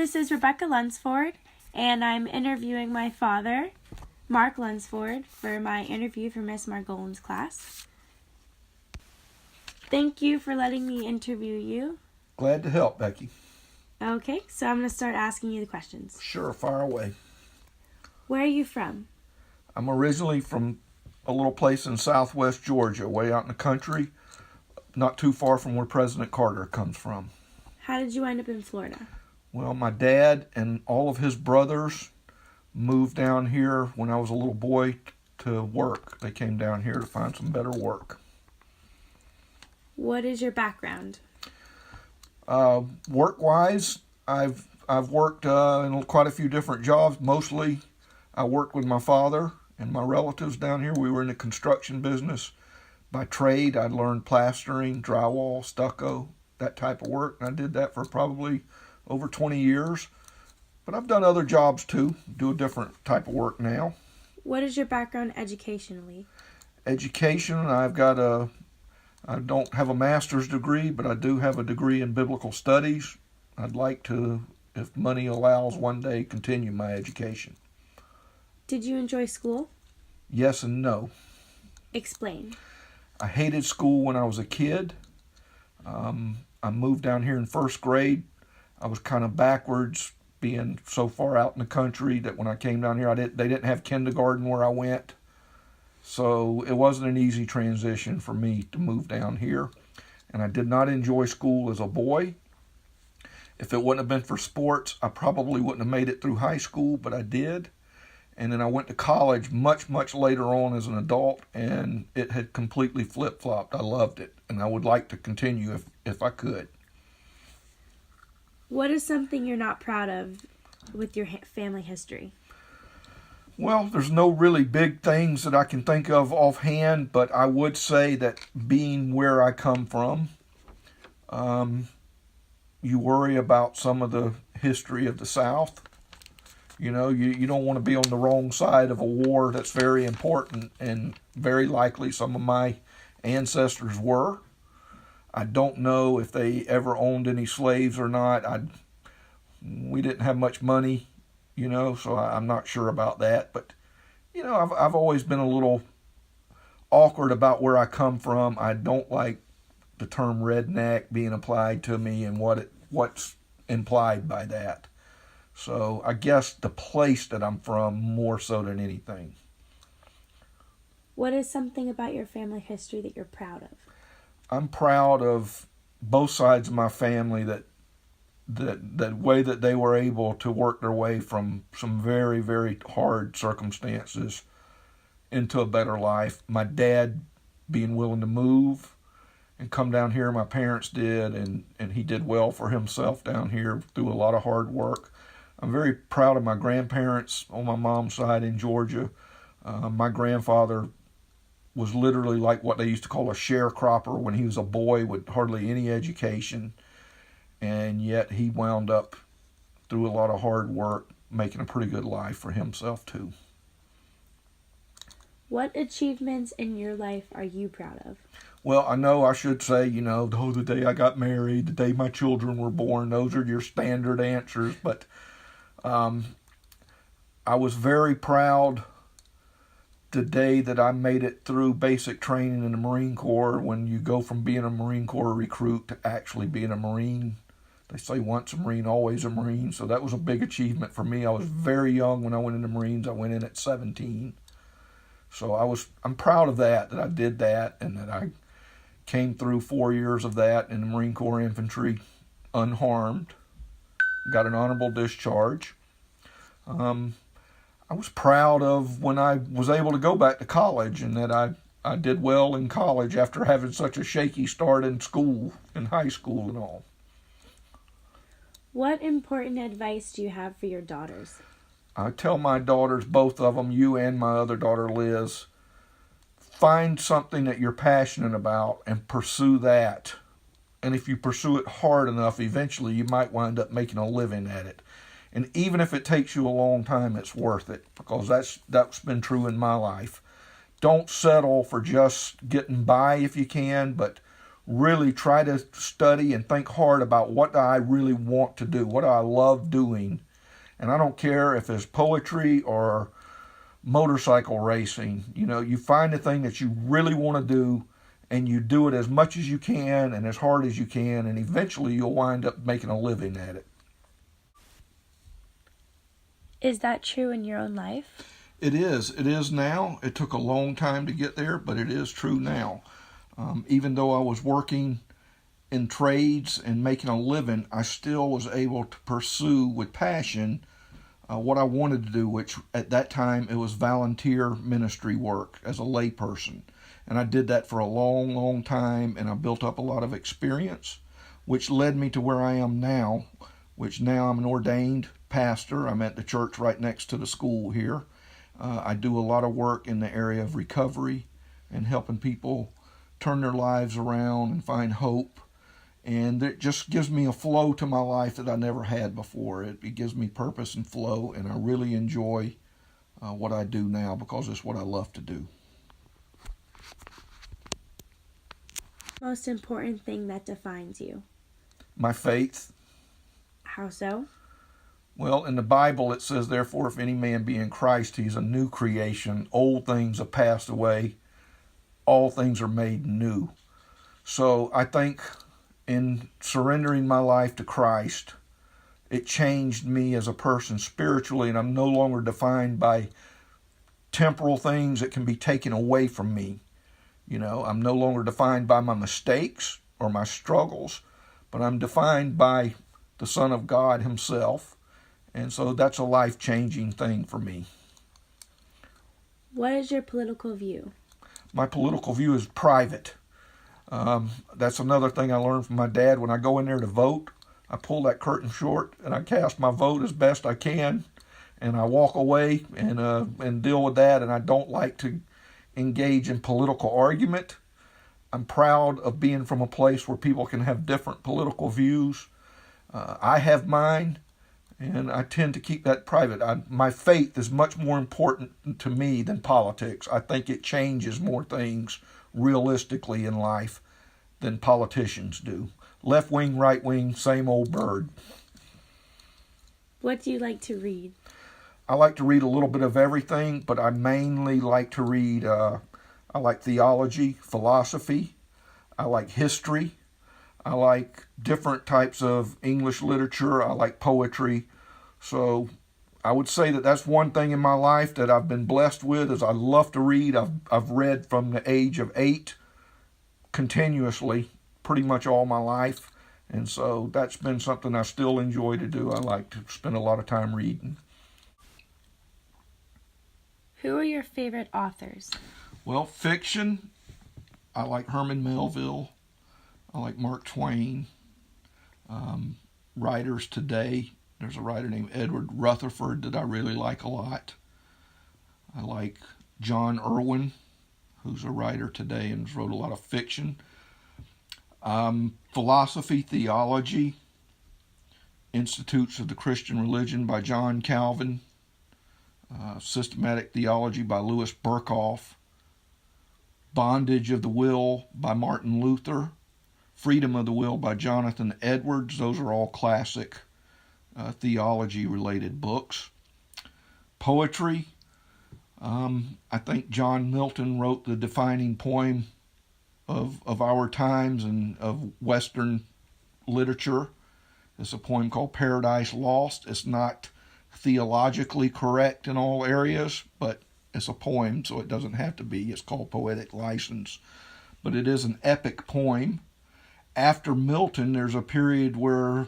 this is Rebecca Lunsford, and I'm interviewing my father, Mark Lunsford, for my interview for Miss Margolin's class. Thank you for letting me interview you. Glad to help, Becky. Okay, so I'm going to start asking you the questions. Sure, fire away. Where are you from? I'm originally from a little place in southwest Georgia, way out in the country, not too far from where President Carter comes from. How did you end up in Florida? Well, my dad and all of his brothers moved down here when I was a little boy to work. They came down here to find some better work. What is your background? Work-wise, I've worked in quite a few different jobs. Mostly, I worked with my father and my relatives down here. We were in the construction business. By trade, I learned plastering, drywall, stucco, that type of work. And I did that for probably over 20 years. But I've done other jobs too, do a different type of work now. What is your background educationally? Education, I don't have a master's degree, but I do have a degree in biblical studies. I'd like to, if money allows, one day continue my education. Did you enjoy school? Yes and no. Explain. I hated school when I was a kid. I moved down here in first grade. I was kind of backwards, being so far out in the country that when I came down here, they didn't have kindergarten where I went. So it wasn't an easy transition for me to move down here. And I did not enjoy school as a boy. If it wouldn't have been for sports, I probably wouldn't have made it through high school, but I did. And then I went to college much, much later on as an adult, and it had completely flip-flopped. I loved it, and I would like to continue if I could. What is something you're not proud of with your family history? Well, there's no really big things that I can think of offhand, but I would say that being where I come from, you worry about some of the history of the South. You know, you don't want to be on the wrong side of a war that's very important, and very likely some of my ancestors were. I don't know if they ever owned any slaves or not. We didn't have much money, you know, so I'm not sure about that. But, you know, I've always been a little awkward about where I come from. I don't like the term redneck being applied to me and what's implied by that. So I guess the place that I'm from more so than anything. What is something about your family history that you're proud of? I'm proud of both sides of my family that way that they were able to work their way from some very, very hard circumstances into a better life. My dad being willing to move and come down here, my parents did, and he did well for himself down here through a lot of hard work. I'm very proud of my grandparents on my mom's side in Georgia. My grandfather was literally like what they used to call a sharecropper when he was a boy with hardly any education. And yet he wound up, through a lot of hard work, making a pretty good life for himself too. What achievements in your life are you proud of? Well, I know I should say, you know, the day I got married, the day my children were born, those are your standard answers. But I was very proud the day that I made it through basic training in the Marine Corps. When you go from being a Marine Corps recruit to actually being a Marine, they say once a Marine, always a Marine. So that was a big achievement for me. I was very young when I went in the Marines. I went in at 17. So I'm proud of that I did that, and that I came through 4 years of that in the Marine Corps infantry unharmed. Got an honorable discharge. I was proud of when I was able to go back to college, and that I did well in college after having such a shaky start in school, in high school and all. What important advice do you have for your daughters? I tell my daughters, both of them, you and my other daughter Liz, find something that you're passionate about and pursue that. And if you pursue it hard enough, eventually you might wind up making a living at it. And even if it takes you a long time, it's worth it, because that's been true in my life. Don't settle for just getting by if you can, but really try to study and think hard about what I really want to do, what I love doing. And I don't care if it's poetry or motorcycle racing. You find the thing that you really want to do, and you do it as much as you can and as hard as you can, and eventually you'll wind up making a living at it. Is that true in your own life? It is. It is now. It took a long time to get there, but it is true now. Even though I was working in trades and making a living, I still was able to pursue with passion what I wanted to do, which at that time it was volunteer ministry work as a layperson. And I did that for a long, long time, and I built up a lot of experience, which led me to where I am now, which now I'm an ordained pastor. I'm at the church right next to the school here. I do a lot of work in the area of recovery and helping people turn their lives around and find hope. And it just gives me a flow to my life that I never had before. It gives me purpose and flow, and I really enjoy what I do now because it's what I love to do. Most important thing that defines you? My faith. How so? Well, in the Bible it says, therefore, if any man be in Christ, he's a new creation. Old things have passed away. All things are made new. So I think in surrendering my life to Christ, it changed me as a person spiritually, and I'm no longer defined by temporal things that can be taken away from me. I'm no longer defined by my mistakes or my struggles, but I'm defined by the Son of God himself. And so that's a life-changing thing for me. What is your political view? My political view is private. That's another thing I learned from my dad. When I go in there to vote, I pull that curtain short and I cast my vote as best I can, and I walk away and deal with that. And I don't like to engage in political argument. I'm proud of being from a place where people can have different political views. I have mine, and I tend to keep that private. My faith is much more important to me than politics. I think it changes more things realistically in life than politicians do. Left wing, right wing, same old bird. What do you like to read? I like to read a little bit of everything, but I mainly like to read, I like theology, philosophy, I like history, I like different types of English literature, I like poetry. So I would say that that's one thing in my life that I've been blessed with, is I love to read. I've read from the age of 8 continuously, pretty much all my life. And so that's been something I still enjoy to do. I like to spend a lot of time reading. Who are your favorite authors? Well, fiction, I like Herman Melville. I like Mark Twain. Writers today, there's a writer named Edward Rutherford that I really like a lot. I like John Irwin, who's a writer today and has wrote a lot of fiction. Philosophy, theology, Institutes of the Christian Religion by John Calvin. Systematic Theology by Louis Berkhoff. Bondage of the Will by Martin Luther. Freedom of the Will by Jonathan Edwards. Those are all classic theology-related books. Poetry. I think John Milton wrote the defining poem of our times and of Western literature. It's a poem called Paradise Lost. It's not theologically correct in all areas, but it's a poem, so it doesn't have to be. It's called Poetic License. But it is an epic poem. After Milton, there's a period where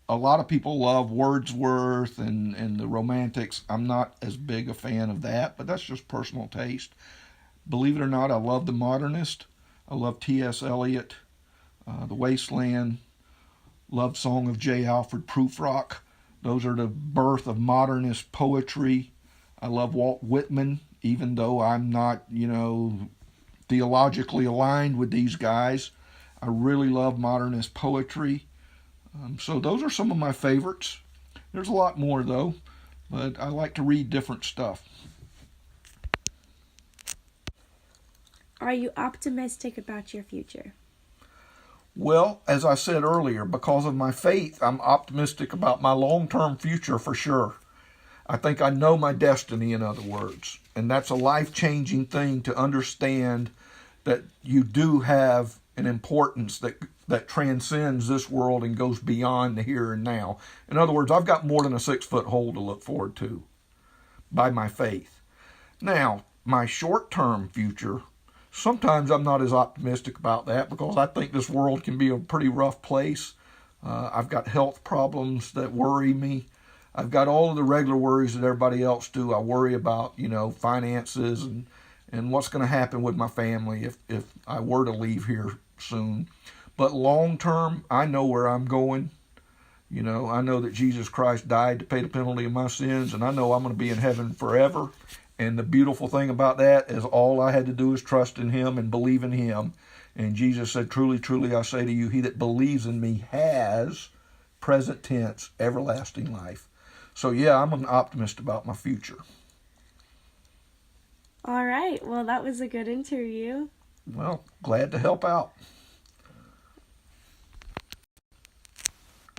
a lot of people love Wordsworth and the Romantics. I'm not as big a fan of that, but that's just personal taste. Believe it or not, I love the modernist. I love T.S. Eliot, The Wasteland, Love Song of J. Alfred Prufrock. Those are the birth of modernist poetry. I love Walt Whitman, even though I'm not, theologically aligned with these guys. I really love modernist poetry. So those are some of my favorites. There's a lot more, though, but I like to read different stuff. Are you optimistic about your future? Well, as I said earlier, because of my faith, I'm optimistic about my long-term future for sure. I think I know my destiny, in other words. And that's a life-changing thing to understand, that you do have an importance that transcends this world and goes beyond the here and now. In other words, I've got more than a 6-foot hole to look forward to by my faith. Now, my short-term future, sometimes I'm not as optimistic about that, because I think this world can be a pretty rough place. I've got health problems that worry me. I've got all of the regular worries that everybody else do. I worry about, finances and what's going to happen with my family if I were to leave here soon. But long term, I know where I'm going. I know that Jesus Christ died to pay the penalty of my sins, and I know I'm going to be in heaven forever. And the beautiful thing about that is all I had to do is trust in him and believe in him. And Jesus said, truly, truly, I say to you, he that believes in me has, present tense, everlasting life. So yeah, I'm an optimist about my future. All right. Well, that was a good interview. Well, glad to help out.